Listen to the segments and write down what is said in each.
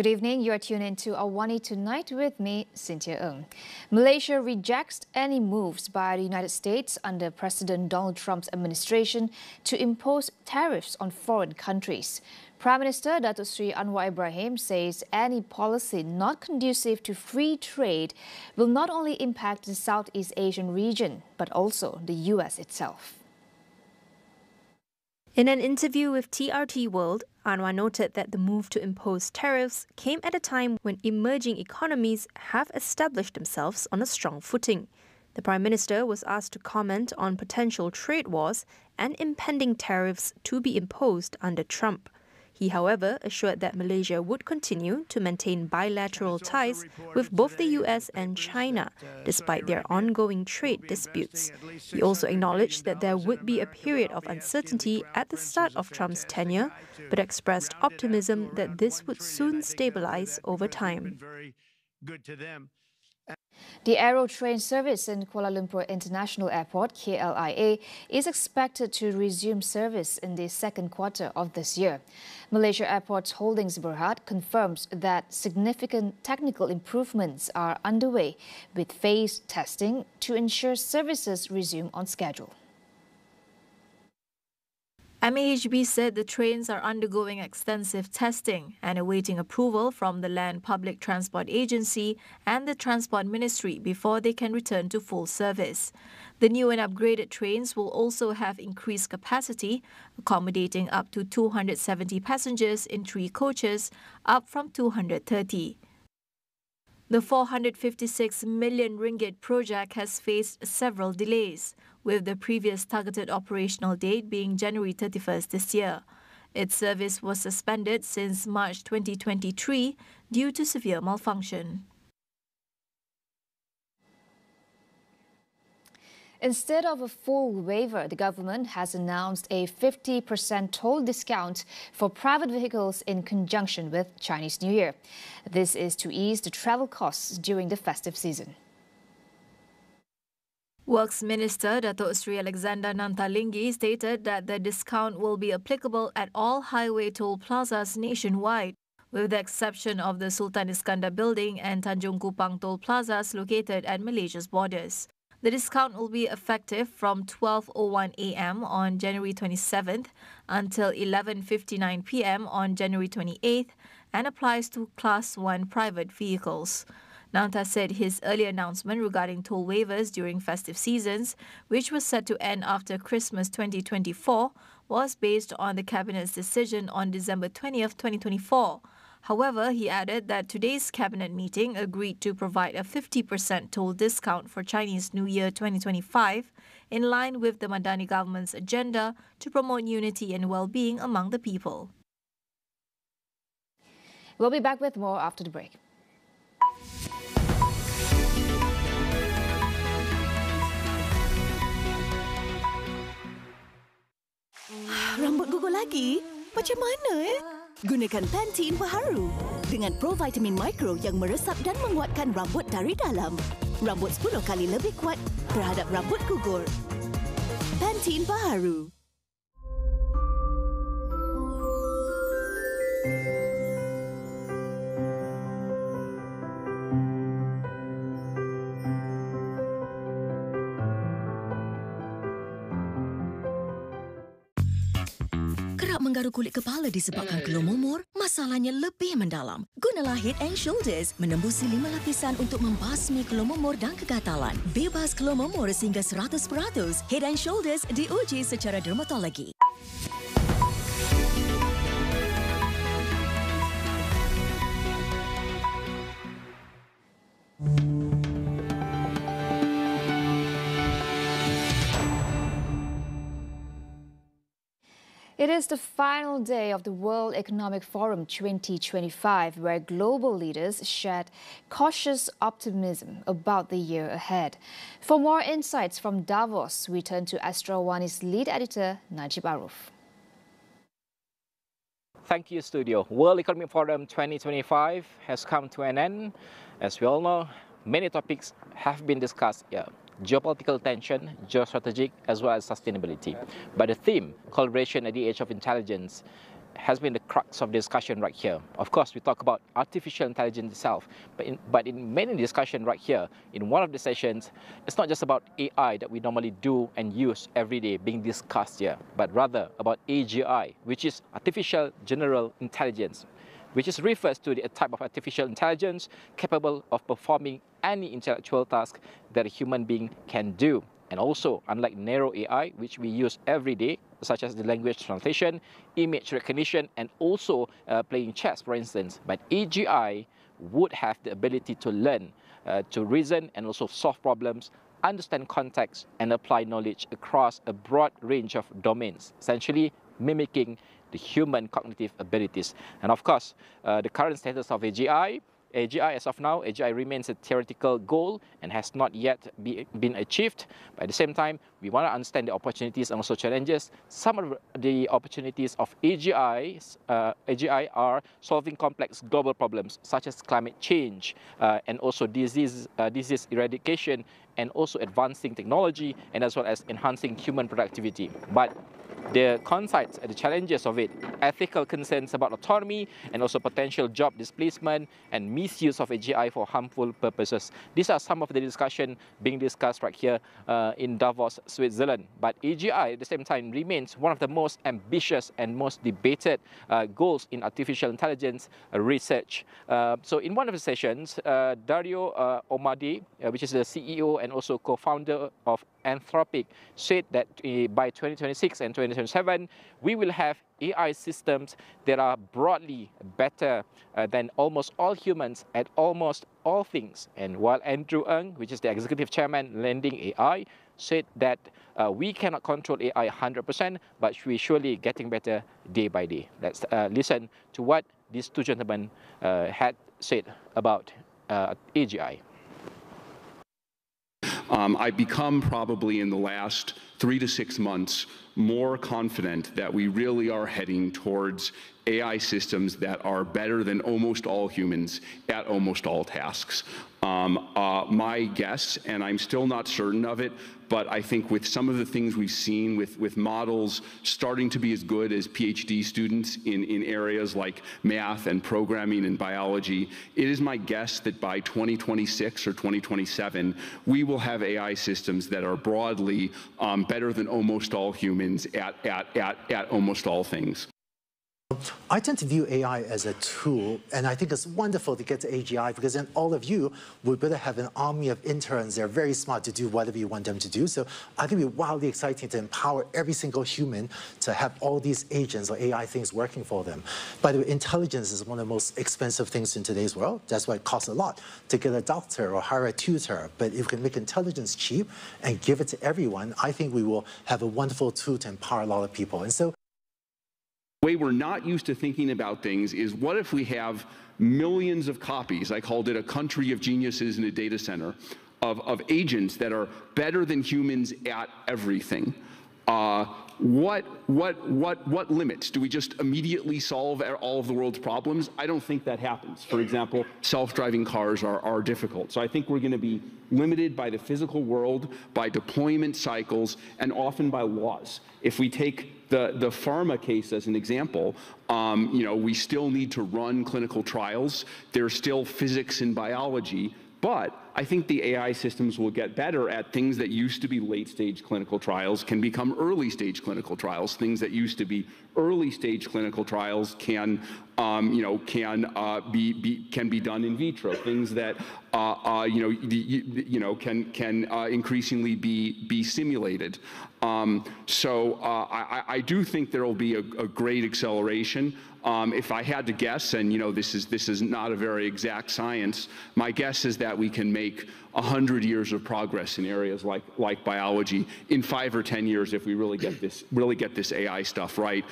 Good evening. You are tuned in to AWANI Tonight with me, Cynthia Ng. Malaysia rejects any moves by the United States under President Donald Trump's administration to impose tariffs on foreign countries. Prime Minister Datuk Seri Anwar Ibrahim says any policy not conducive to free trade will not only impact the Southeast Asian region, but also the US itself. In an interview with TRT World, Anwar noted that the move to impose tariffs came at a time when emerging economies have established themselves on a strong footing. The Prime Minister was asked to comment on potential trade wars and impending tariffs to be imposed under Trump. He, however, assured that Malaysia would continue to maintain bilateral ties with both the US and China, despite their ongoing trade disputes. He also acknowledged that there would be a period of uncertainty at the start of Trump's tenure, but expressed optimism that this would soon stabilize over time. The Aero train service in Kuala Lumpur International Airport, KLIA, is expected to resume service in the second quarter of this year. Malaysia Airports Holdings Berhad confirms that significant technical improvements are underway with phased testing to ensure services resume on schedule. MAHB said the trains are undergoing extensive testing and awaiting approval from the Land Public Transport Agency and the Transport Ministry before they can return to full service. The new and upgraded trains will also have increased capacity, accommodating up to 270 passengers in 3 coaches, up from 230. The 456 million ringgit project has faced several delays, with the previous targeted operational date being January 31st this year. Its service was suspended since March 2023 due to severe malfunction. Instead of a full waiver, the government has announced a 50% toll discount for private vehicles in conjunction with Chinese New Year. This is to ease the travel costs during the festive season. Works Minister Datuk Seri Alexander Nantalinggi stated that the discount will be applicable at all highway toll plazas nationwide, with the exception of the Sultan Iskandar Building and Tanjung Kupang toll plazas located at Malaysia's borders. The discount will be effective from 12:01 a.m. on January 27th until 11:59 p.m. on January 28th and applies to Class 1 private vehicles. Nanta said his earlier announcement regarding toll waivers during festive seasons, which was set to end after Christmas 2024, was based on the Cabinet's decision on December 20th, 2024. However, he added that today's Cabinet meeting agreed to provide a 50% toll discount for Chinese New Year 2025, in line with the Madani government's agenda to promote unity and well-being among the people. We'll be back with more after the break. Rambut gugur lagi? Macam mana Gunakan Pantene Baharu dengan provitamin mikro yang meresap dan menguatkan rambut dari dalam. Rambut 10 kali lebih kuat terhadap rambut gugur. Pantene Baharu. Menggaruk kulit kepala disebabkan kelumur, masalahnya lebih mendalam. Gunalah Head & Shoulders menembusi 5 lapisan untuk membasmi kelumur dan kegatalan. Bebas kelumur sehingga 100%. Head & Shoulders diuji secara dermatologi. It is the final day of the World Economic Forum 2025, where global leaders shared cautious optimism about the year ahead. For more insights from Davos, we turn to Astro AWANI's lead editor, Najib Aruf. Thank you, Studio. World Economic Forum 2025 has come to an end. As we all know, many topics have been discussed here. Geopolitical tension, geostrategic, as well as sustainability. But the theme, collaboration at the age of intelligence, has been the crux of the discussion right here. Of course, we talk about artificial intelligence itself, but in many discussion right here, in one of the sessions, it's not just about AI that we normally do and use every day being discussed here, but rather about AGI, which is artificial general intelligence, which is refers to the type of artificial intelligence capable of performing any intellectual task that a human being can do. And also, unlike narrow AI, which we use every day, such as the language translation, image recognition, and also playing chess, for instance, but AGI would have the ability to learn, to reason, and also solve problems, understand context, and apply knowledge across a broad range of domains, essentially mimicking the human cognitive abilities. And of course, the current status of AGI as of now, AGI remains a theoretical goal and has not yet been achieved. But at the same time, we want to understand the opportunities and also challenges. Some of the opportunities of AGI are solving complex global problems such as climate change and also disease eradication, and also advancing technology, and as well as enhancing human productivity. But the consides, the challenges of it, ethical concerns about autonomy, and also potential job displacement and misuse of AGI for harmful purposes. These are some of the discussion being discussed right here in Davos, Switzerland. But AGI at the same time remains one of the most ambitious and most debated goals in artificial intelligence research. So in one of the sessions, Dario Omadi, which is the CEO and also co-founder of Anthropic, said that by 2026 and 2027, we will have AI systems that are broadly better than almost all humans at almost all things. And while Andrew Ng, which is the executive chairman lending AI, said that we cannot control AI 100%, but we're surely getting better day by day. Let's listen to what these two gentlemen had said about AGI. I've become probably in the last 3 to 6 months more confident that we really are heading towards AI systems that are better than almost all humans at almost all tasks. My guess, and I'm still not certain of it, but I think with some of the things we've seen with models starting to be as good as PhD students in areas like math and programming and biology, it is my guess that by 2026 or 2027, we will have AI systems that are broadly better than almost all humans at almost all things. I tend to view AI as a tool, and I think it's wonderful to get to AGI because then all of you would better have an army of interns. They're very smart to do whatever you want them to do. So I think it'd be wildly exciting to empower every single human to have all these agents or AI things working for them. By the way, intelligence is one of the most expensive things in today's world. That's why it costs a lot to get a doctor or hire a tutor. But if we can make intelligence cheap and give it to everyone, I think we will have a wonderful tool to empower a lot of people. And so the way we're not used to thinking about things is, what if we have millions of copies, I called it a country of geniuses in a data center, of agents that are better than humans at everything? What limits? Do we just immediately solve all of the world's problems? I don't think that happens. For example, self-driving cars are difficult. So I think we're going to be limited by the physical world, by deployment cycles, and often by laws. If we take the pharma case as an example, we still need to run clinical trials. There's still physics and biology. But I think the AI systems will get better at things that used to be late-stage clinical trials can become early-stage clinical trials. Things that used to be early-stage clinical trials can be done in vitro. Things that can increasingly be simulated. I do think there will be a great acceleration. If I had to guess, and this is not a very exact science, my guess is that we can make 100 years of progress in areas like biology in 5 or 10 years if we really get this AI stuff right.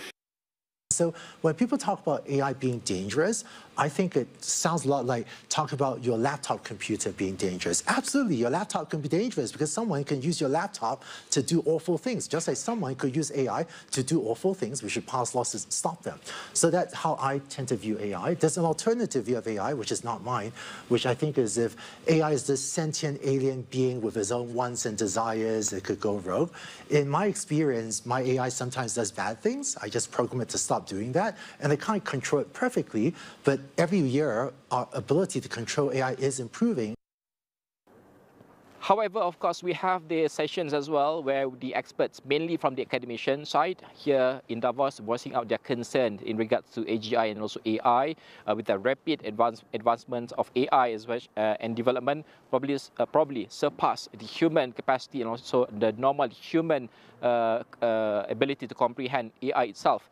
So when people talk about AI being dangerous, I think it sounds a lot like talk about your laptop computer being dangerous. Absolutely, your laptop can be dangerous because someone can use your laptop to do awful things, just like someone could use AI to do awful things. We should pass laws to stop them. So that's how I tend to view AI. There's an alternative view of AI, which is not mine, which I think is if AI is this sentient alien being with its own wants and desires, it could go rogue. In my experience, my AI sometimes does bad things. I just program it to stop doing that, and I can't control it perfectly, but every year, our ability to control AI is improving. However, of course, we have the sessions as well where the experts, mainly from the academician side, here in Davos, voicing out their concern in regards to AGI and also AI, with the rapid advancements of AI as well, and development probably surpass the human capacity and also the normal human ability to comprehend AI itself,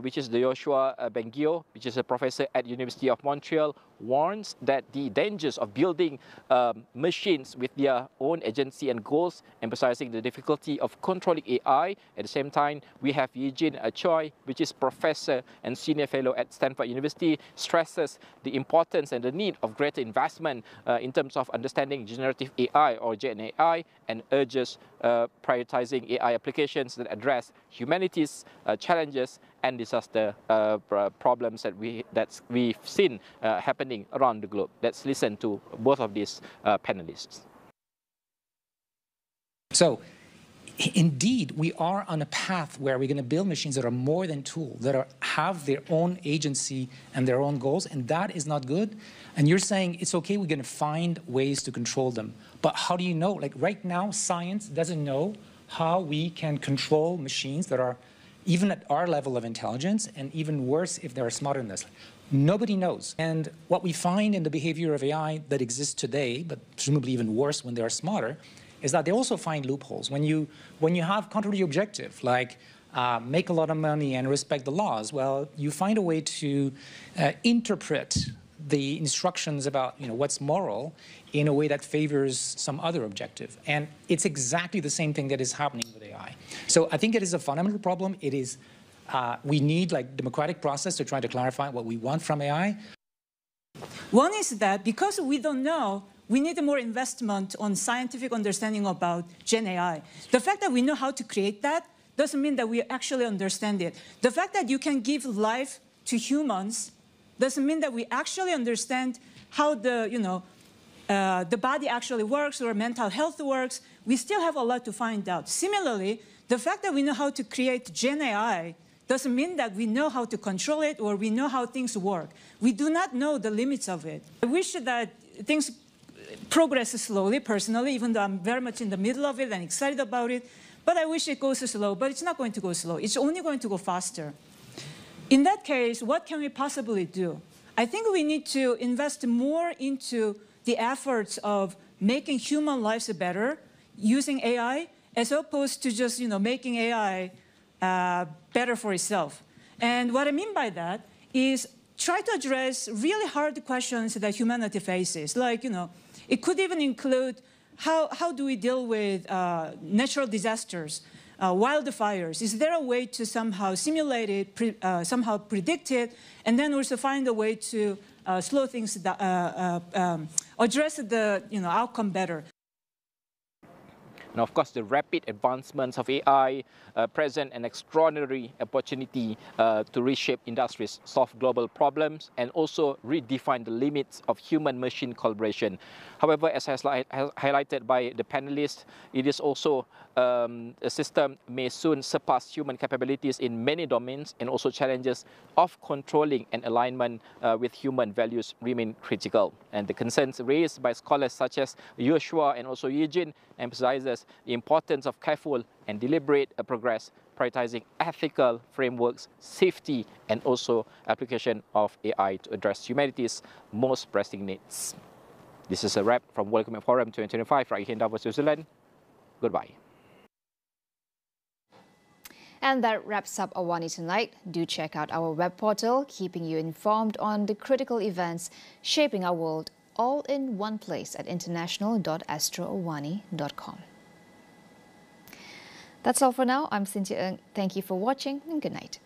which is the Joshua Bengio, which is a professor at University of Montreal, warns that the dangers of building machines with their own agency and goals, emphasizing the difficulty of controlling AI. At the same time, we have Eugene Choi, which is professor and senior fellow at Stanford University, stresses the importance and the need of greater investment in terms of understanding generative AI or Gen AI, and urges prioritizing AI applications that address humanity's challenges and disaster problems that we've seen happening around the globe. Let's listen to both of these panelists. So, indeed, we are on a path where we're going to build machines that are more than tools, that have their own agency and their own goals, and that is not good. And you're saying it's okay, we're going to find ways to control them. But how do you know? Like right now, science doesn't know how we can control machines that are even at our level of intelligence, and even worse if they're smarter than us. Nobody knows. And what we find in the behavior of AI that exists today, but presumably even worse when they are smarter, is that they also find loopholes. When you have contrary objective, like make a lot of money and respect the laws, well, you find a way to interpret the instructions about what's moral in a way that favors some other objective. And it's exactly the same thing that is happening with AI. So I think it is a fundamental problem. It is, we need democratic process to try to clarify what we want from AI. One is that because we don't know, we need more investment on scientific understanding about Gen AI. The fact that we know how to create that doesn't mean that we actually understand it. The fact that you can give life to humans doesn't mean that we actually understand how the body actually works or mental health works. We still have a lot to find out. Similarly, the fact that we know how to create Gen AI doesn't mean that we know how to control it or we know how things work. We do not know the limits of it. I wish that things progress slowly, personally, even though I'm very much in the middle of it and excited about it. But I wish it goes slow, but it's not going to go slow. It's only going to go faster. In that case, what can we possibly do? I think we need to invest more into the efforts of making human lives better using AI, as opposed to just making AI better for itself. And what I mean by that is try to address really hard questions that humanity faces. Like, it could even include how do we deal with natural disasters, wildfires? Is there a way to somehow simulate it, somehow predict it, and then also find a way to slow things down, address the outcome better? And of course, the rapid advancements of AI present an extraordinary opportunity to reshape industries, solve global problems, and also redefine the limits of human-machine collaboration. However, as highlighted by the panelists, it is also a system may soon surpass human capabilities in many domains, and also challenges of controlling and alignment with human values remain critical. And the concerns raised by scholars such as Joshua and also Eugene emphasizes the importance of careful and deliberate progress, prioritizing ethical frameworks, safety, and also application of AI to address humanity's most pressing needs. This is a wrap from World Economic Forum 2025 right here in Davos, Switzerland. Goodbye. And that wraps up AWANI Tonight. Do check out our web portal, keeping you informed on the critical events shaping our world, all in one place at international.astroawani.com. That's all for now. I'm Cynthia Ng. Thank you for watching and good night.